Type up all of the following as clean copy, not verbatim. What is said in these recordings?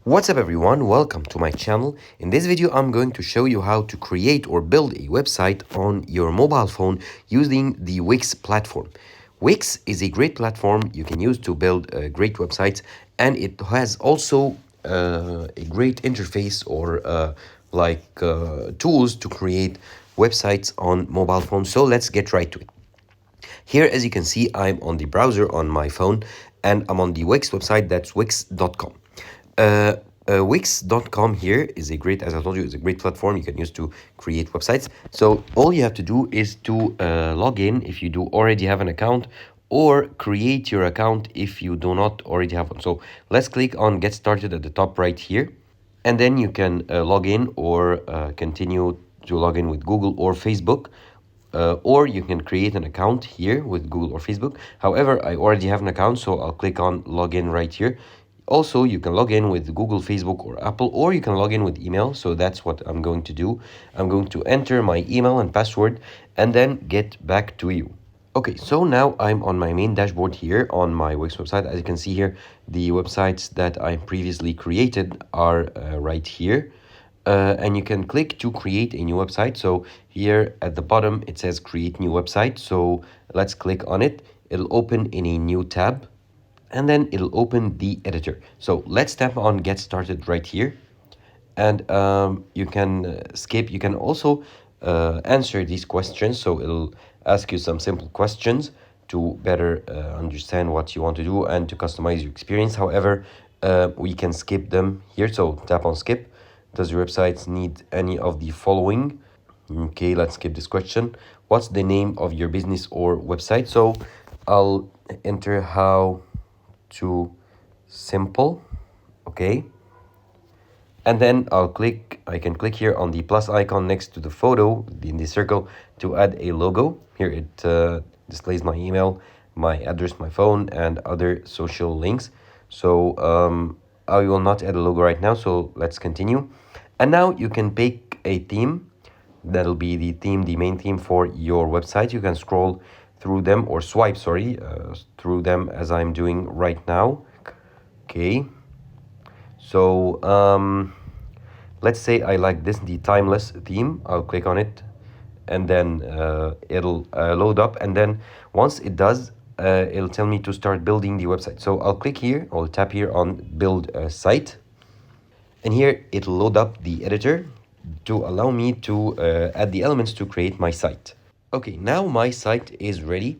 What's up everyone, welcome to my channel. In this video I'm going to show you how to create or build a website on your mobile phone using the Wix platform. Wix is a great platform you can use to build great websites, and it has also a great interface or tools to create websites on mobile phones. So let's get right to it. Here, as you can see, I'm on the browser on my phone and I'm on the Wix website, that's wix.com. Wix.com here is a great, as I told you, is a great platform you can use to create websites. So all you have to do is to log in if you do already have an account, or create your account if you do not already have one. So let's click on Get Started at the top right here, and then you can log in or continue to log in with Google or Facebook. Or you can create an account here with Google or Facebook. However, I already have an account, so I'll click on login right here. Also, you can log in with Google, Facebook, or Apple, or you can log in with email. So that's what I'm going to do. I'm going to enter my email and password and then get back to you. Okay, so now I'm on my main dashboard here on my Wix website. As you can see here, the websites that I previously created are right here. And you can click to create a new website. So here at the bottom, it says create new website. So let's click on it. It'll open in a new tab, and then it'll open the editor. So let's tap on get started right here. And you can skip. You can also answer these questions. So it'll ask you some simple questions to better understand what you want to do and to customize your experience. However, we can skip them here. So tap on skip. Does your website need any of the following? Okay, let's skip this question. What's the name of your business or website? So I'll enter how to simple. Okay. And then I can click here on the plus icon next to the photo in the circle to add a logo. Here it displays my email, my address, my phone, and other social links. So I will not add a logo right now, so let's continue. And now you can pick a theme. That'll be the main theme for your website. You can scroll through them or swipe, through them as I'm doing right now. Okay. So let's say I like the timeless theme. I'll click on it, and then it'll load up. And then once it does, it'll tell me to start building the website. So I'll click here, I'll tap here on build a site. And here it'll load up the editor to allow me to add the elements to create my site. Okay, now my site is ready.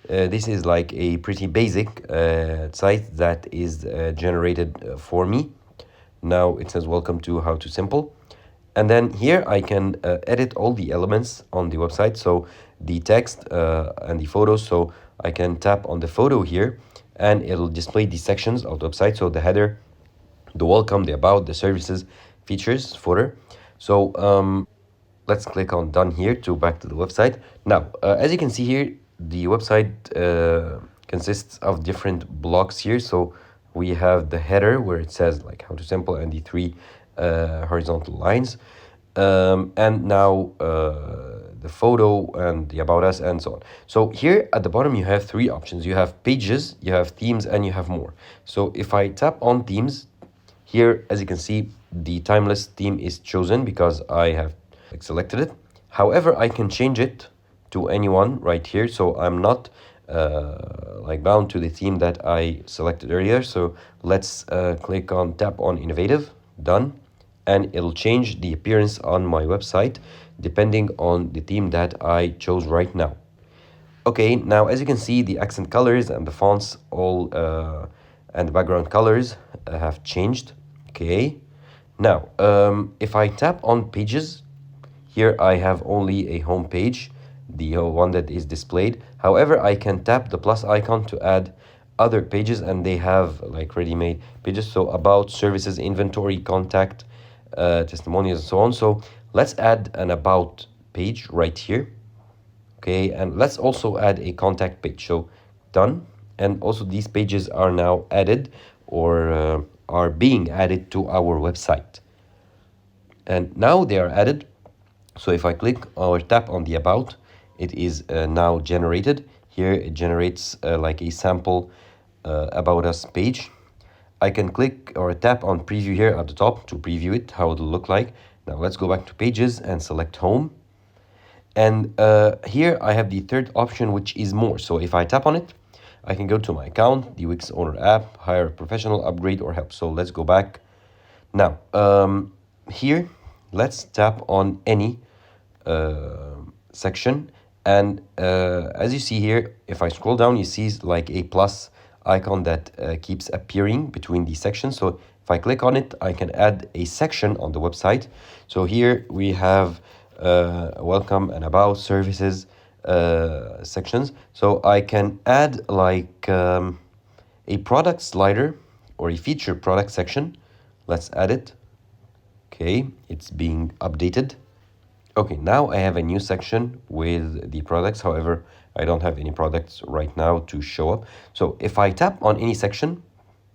This is like a pretty basic site that is generated for me. Now it says welcome to How to Simple. And then here I can edit all the elements on the website. So the text and the photos. So I can tap on the photo here and it'll display the sections of the website. So the header, the welcome, the about, the services, features, footer. So let's click on done here to back to the website. Now, as you can see here, the website consists of different blocks here. So we have the header where it says like How to Simple and the three horizontal lines. And now the photo and the about us and so on. So here at the bottom, you have three options. You have pages, you have themes, and you have more. So if I tap on themes, here, as you can see, the timeless theme is chosen because I have selected it. However, I can change it to anyone right here. So I'm not bound to the theme that I selected earlier. So let's click on tap on innovative, done. And it'll change the appearance on my website depending on the theme that I chose right now. Okay, now as you can see, the accent colors and the fonts all and the background colors have changed. Okay, now if I tap on pages, here I have only a home page, the one that is displayed. However, I can tap the plus icon to add other pages, and they have like ready-made pages. So about, services, inventory, contact, testimonials, and so on. So let's add an about page right here. Okay, and let's also add a contact page. So done. And also these pages are now added or are being added to our website. And now they are added. So if I click or tap on the about, it is now generated. Here it generates like a sample about us page. I can click or tap on preview here at the top to preview it, how it'll look like. Now let's go back to pages and select home. And here I have the third option, which is more. So if I tap on it, I can go to my account, the Wix owner app, hire a professional, upgrade, or help. So let's go back. Now, here, let's tap on any section. And as you see here, if I scroll down, you see like a plus icon that keeps appearing between these sections. So if I click on it, I can add a section on the website. So here we have welcome and about services sections. So I can add like a product slider or a feature product section. Let's add it. Okay, it's being updated. Okay, now I have a new section with the products. However, I don't have any products right now to show up. So if I tap on any section,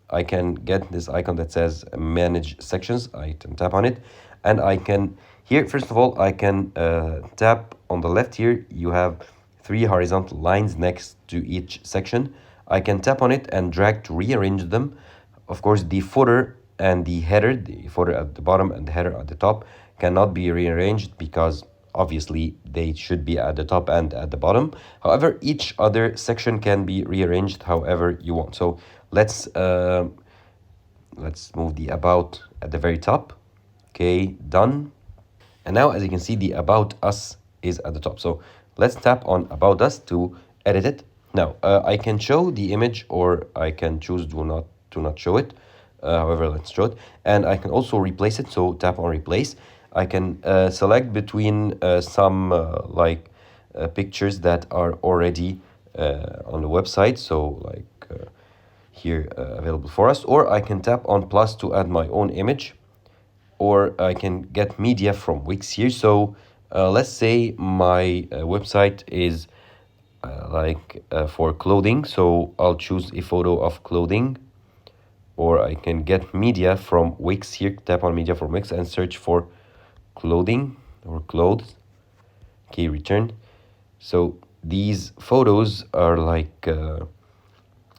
I can get this icon that says manage sections. I can tap on it and I can, here, first of all, I can tap on the left here. You have 3 horizontal lines next to each section. I can tap on it and drag to rearrange them. Of course, the footer and the header, the footer at the bottom and the header at the top, cannot be rearranged because obviously they should be at the top and at the bottom. However, each other section can be rearranged however you want. So let's move the about at the very top. Okay, done. And now as you can see, the about us is at the top. So let's tap on about us to edit it. Now I can show the image or I can choose to not show it. However, let's show it. And I can also replace it. So tap on replace. I can select between some pictures that are already on the website. So like here available for us, or I can tap on plus to add my own image, or I can get media from Wix here. So let's say my website is for clothing. So I'll choose a photo of clothing, or I can get media from Wix here. Tap on media from Wix and search for clothing or clothes. Okay, return. So these photos are like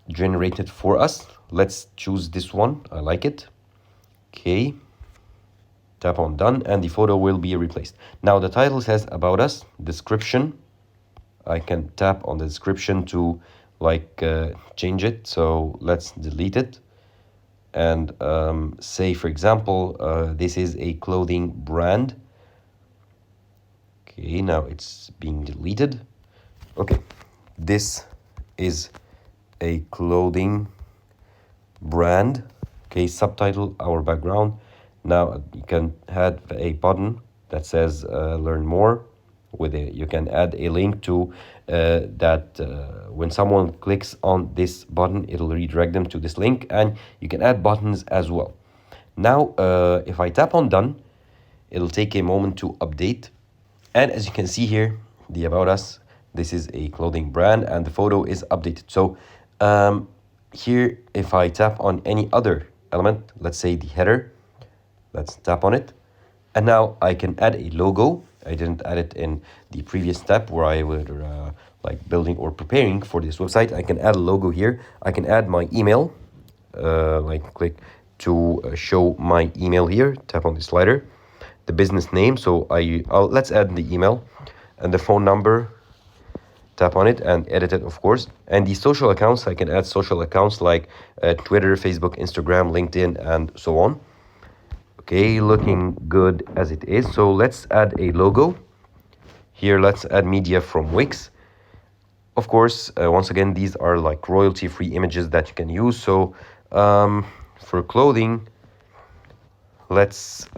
generated for us. Let's choose this one. I like it. Okay. Tap on done and the photo will be replaced. Now the title says about us, description. I can tap on the description to change it. So let's delete it and say, for example, this is a clothing brand. Okay, now it's being deleted. Okay, this is a clothing brand. Okay, subtitle, our background. Now you can add a button that says learn more. With it, you can add a link to when someone clicks on this button, it'll redirect them to this link, and you can add buttons as well. Now, if I tap on done, it'll take a moment to update. And as you can see here, the about us, this is a clothing brand and the photo is updated. So here, if I tap on any other element, let's say the header, let's tap on it. And now I can add a logo. I didn't add it in the previous step where I were building or preparing for this website. I can add a logo here. I can add my email, click to show my email here. Tap on the slider, the business name. So let's add the email and the phone number. Tap on it and edit it, of course. And the social accounts, I can add social accounts like Twitter, Facebook, Instagram, LinkedIn, and so on. Okay, looking good as it is. So let's add a logo. Here, let's add media from Wix. Of course, once again, these are like royalty-free images that you can use. So for clothing, let's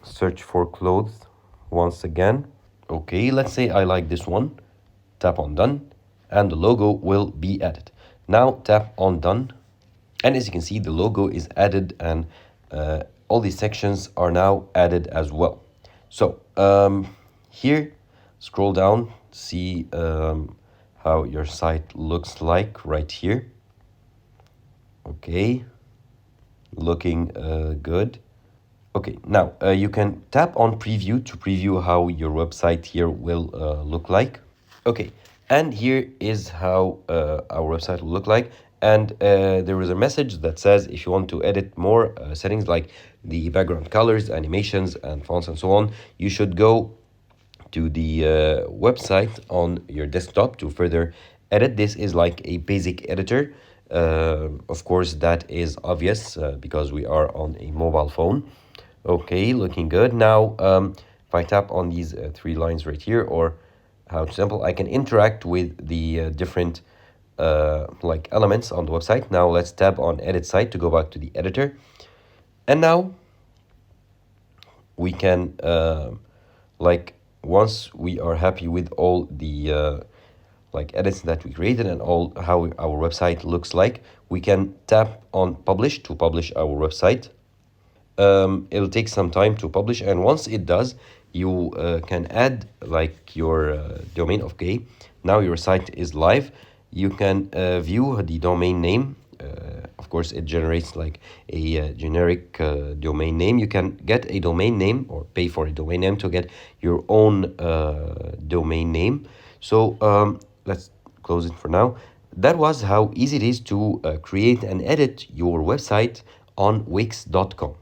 search for clothes once again. Okay, let's say I like this one. Tap on done and the logo will be added. Now tap on done. And as you can see, the logo is added and all these sections are now added as well. So here, scroll down, see how your site looks like right here. Okay, looking good. Okay, now you can tap on preview to preview how your website here will look like. Okay, and here is how our website will look like. and there is a message that says if you want to edit more settings like the background colors, animations, and fonts and so on, you should go to the website on your desktop to further edit. This is like a basic editor. Of course, that is obvious because we are on a mobile phone. Okay, looking good. Now, if I tap on these three lines right here, or how simple, I can interact with the different like elements on the website. Now let's tap on edit site to go back to the editor. And now we can like once we are happy with all the like edits that we created and all how our website looks like, we can tap on publish to publish our website. It'll take some time to publish, and once it does, you can add like your domain. Okay, now your site is live. You can view the domain name. Of course, it generates like a generic domain name. You can get a domain name or pay for a domain name to get your own domain name. So let's close it for now. That was how easy it is to create and edit your website on Wix.com.